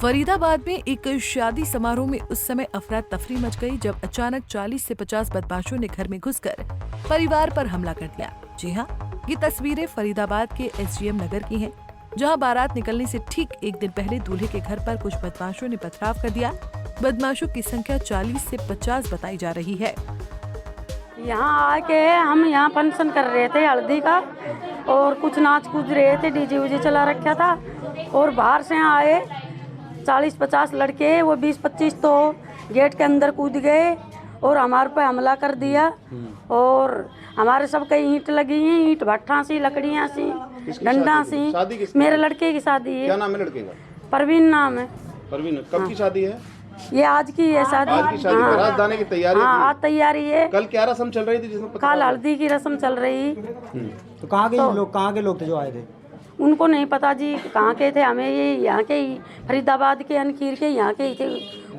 फरीदाबाद में एक शादी समारोह में उस समय अफरा तफरी मच गई जब अचानक 40 से 50 बदमाशों ने घर में घुसकर परिवार पर हमला कर दिया। जी हाँ, ये तस्वीरें फरीदाबाद के SGM नगर की हैं, जहां बारात निकलने से ठीक एक दिन पहले दूल्हे के घर पर कुछ बदमाशों ने पथराव कर दिया। बदमाशों की संख्या 40 से 50 बताई जा रही है। यहाँ आके हम यहाँ फंक्शन कर रहे थे हल्दी का, और कुछ नाच कूद रहे थे, डीजे उजे चला रखा था, और बाहर से आए 40-50 लड़के, वो 20-25 तो गेट के अंदर कूद गए और हमारे पे हमला कर दिया। और हमारे सब कई ईंट लगी हैं, ईंट भट्ठा सी, लकड़ियाँ सी, डंडा सी। मेरे लड़के की शादी है। क्या नाम है लड़के का? परवीन नाम है। परवीन। कब की शादी है? ये आज की है शादी। आज की शादी। बारात जाने की तैयारी? हाँ, आज तैयारी है। कल क्या रस्म चल रही थी जिसमें? कल हल्दी की रस्म चल रही। तो कहाँ के लोग थे जो आए थे? उनको नहीं पता जी कहाँ के थे, हमें ये यहाँ के ही फरीदाबाद के अनखीर के यहाँ के ही थे,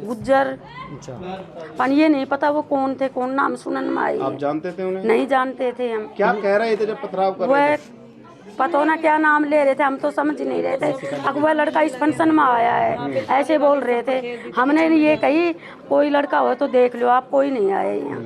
गुज्जर। अच्छा। पर ये नहीं पता वो कौन थे, कौन नाम सुनन में आई। आप जानते थे उन्हें? नहीं जानते थे हम। क्या कह रहे थे जब पथराव कर रहे थे? पता ना क्या नाम ले रहे थे, हम तो समझ नहीं रहे थे। अब वह लड़का इस फंक्शन में आया है, ऐसे बोल रहे थे। हमने ये कही कोई लड़का हो तो देख लो आप, कोई नहीं आया यहाँ।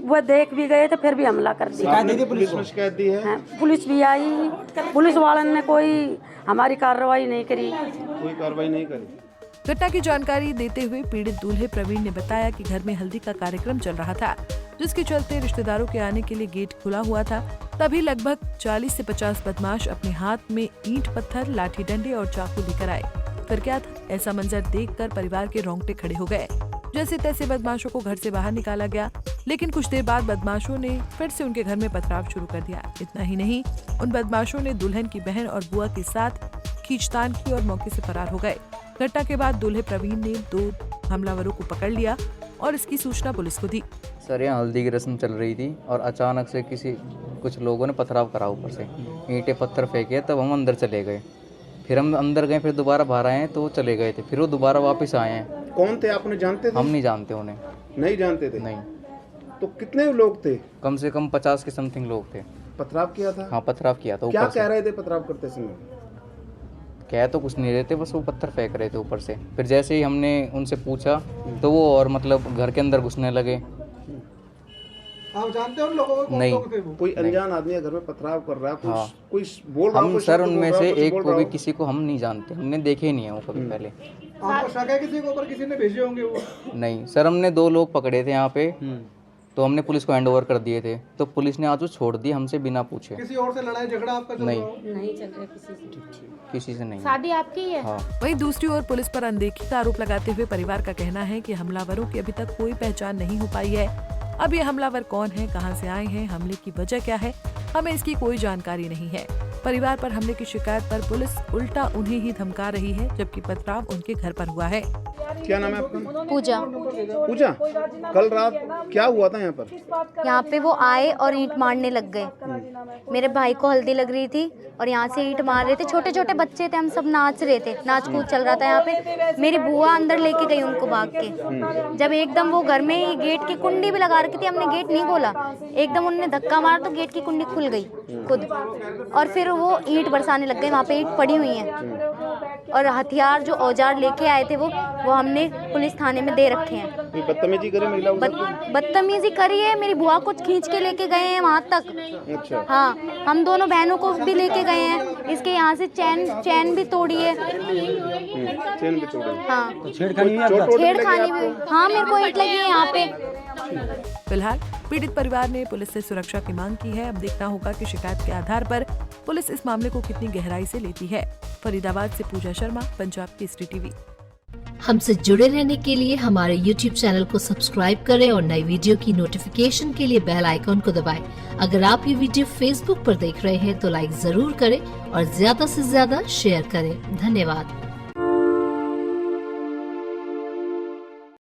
वो देख भी गए थे, फिर भी हमला कर दिया। पुलिस में शिकायत दी है? पुलिस भी आई, पुलिस वालों ने कोई हमारी कार्रवाई नहीं करी। कोई कार्रवाई नहीं करी। घटना की जानकारी देते हुए पीड़ित दूल्हे प्रवीण ने बताया कि घर में हल्दी का कार्यक्रम चल रहा था, जिसके चलते रिश्तेदारों के आने के लिए गेट खुला हुआ था। तभी लगभग 40 से 50 बदमाश अपने हाथ में ईंट, पत्थर, लाठी डंडे और चाकू लेकर आए। फिर क्या था, ऐसा मंजर देखकर परिवार के रोंगटे खड़े हो गए। जैसे तैसे बदमाशों को घर से बाहर निकाला गया, लेकिन कुछ देर बाद बदमाशों ने फिर से उनके घर में पथराव शुरू कर दिया। इतना ही नहीं, उन बदमाशों ने दुल्हन की बहन और बुआ के साथ खींचतान की और मौके से फरार हो गए। घटना के बाद दूल्हे प्रवीण ने 2 हमलावरों को पकड़ लिया और इसकी सूचना पुलिस को दी। सर, यहाँ हल्दी की रस्म चल रही थी और अचानक से कुछ लोगों ने पथराव करा, ऊपर से ईंटें पत्थर फेंके, तब हम अंदर चले गए। फिर हम अंदर गए, फिर दोबारा बाहर आए तो चले गए थे, फिर वो दोबारा वापस आए हैं। कौन थे, आपने जानते थे? हम नहीं जानते उन्हें। नहीं जानते थे? नहीं। तो कितने लोग थे? कम से कम 50 के समथिंग लोग थे। पथराव किया था? हाँ, पथराव किया था। क्या कह रहे थे पथराव करते समय? कह तो कुछ नहीं रहे थे, बस वो पत्थर फेंक रहे थे ऊपर से। फिर जैसे ही हमने उनसे पूछा तो वो और मतलब घर के अंदर घुसने लगे। आप जानते हो उन लोगों को? नहीं। कोई अनजान आदमी घर में पथराव कर रहा है, कोई बोल रहा है? हम सर उनमें से एक को भी, किसी को हम नहीं जानते, हमने देखे ही नहीं है वो कभी पहले। आपको शक है किसी के ऊपर, किसी ने भेजे होंगे वो? नहीं सर, हमने 2 लोग पकड़े थे यहाँ पे, तो हमने पुलिस को हैंडओवर कर दिए थे, तो पुलिस ने आज वो छोड़ दी हमसे बिना पूछे। किसी और से लड़ाई झगड़ा आपका चल रहा हो? नहीं चल रहा किसी से नहीं। शादी आपकी है? हाँ। वहीं दूसरी ओर पुलिस पर अनदेखी का आरोप लगाते हुए परिवार का कहना है कि हमलावरों की अभी तक कोई पहचान नहीं हो पाई है। अब ये हमलावर कौन है, कहां से आए हैं, हमले की वजह क्या है, हमें इसकी कोई जानकारी नहीं है। परिवार पर हमले की शिकायत पर पुलिस उल्टा उन्हें ही धमका रही है, जबकि पथराव उनके घर पर हुआ है। क्या नाम है आपका? पूजा। पूजा, कल रात क्या हुआ था यहाँ पर? यहाँ पे वो आए और ईंट मारने लग गए। मेरे भाई को हल्दी लग रही थी और यहाँ से ईंट मार रहे थे। छोटे छोटे बच्चे थे, हम सब नाच रहे थे, नाच कूद चल रहा था यहाँ पे। मेरी बुआ अंदर लेके गई उनको भाग के। जब एकदम वो घर में गेट की कुंडी भी लगा रखी थी, हमने गेट नहीं खोला, एकदम उन्होंने धक्का मारा तो गेट की कुंडी खुल गई खुद, और फिर वो ईंट बरसाने लग गए। वहाँ पे ईंट पड़ी हुई है और हथियार जो औजार लेके आए थे वो हमने पुलिस थाने में दे रखे हैं। बदतमीजी करी महिला? बदतमीजी करी है, मेरी बुआ को खींच के लेके गए हैं वहाँ तक। अच्छा। हाँ, हम दोनों बहनों को भी लेके गए हैं। इसके यहाँ से चैन भी तोड़ी है। चैन भी तोड़ी? हाँ। तो छेड़खानी भी? हाँ, मेरे को ईंट लगी है यहाँ पे। फिलहाल पीड़ित परिवार ने पुलिस से सुरक्षा की मांग की है। अब देखना होगा कि शिकायत के आधार पर पुलिस इस मामले को कितनी गहराई से लेती है। फरीदाबाद से पूजा शर्मा, पंजाब केसरी टीवी। हमसे जुड़े रहने के लिए हमारे YouTube चैनल को सब्सक्राइब करें और नई वीडियो की नोटिफिकेशन के लिए बेल आइकॉन को दबाएं। अगर आप ये वीडियो Facebook पर देख रहे हैं तो लाइक जरूर करें और ज्यादा से ज्यादा शेयर करें। धन्यवाद।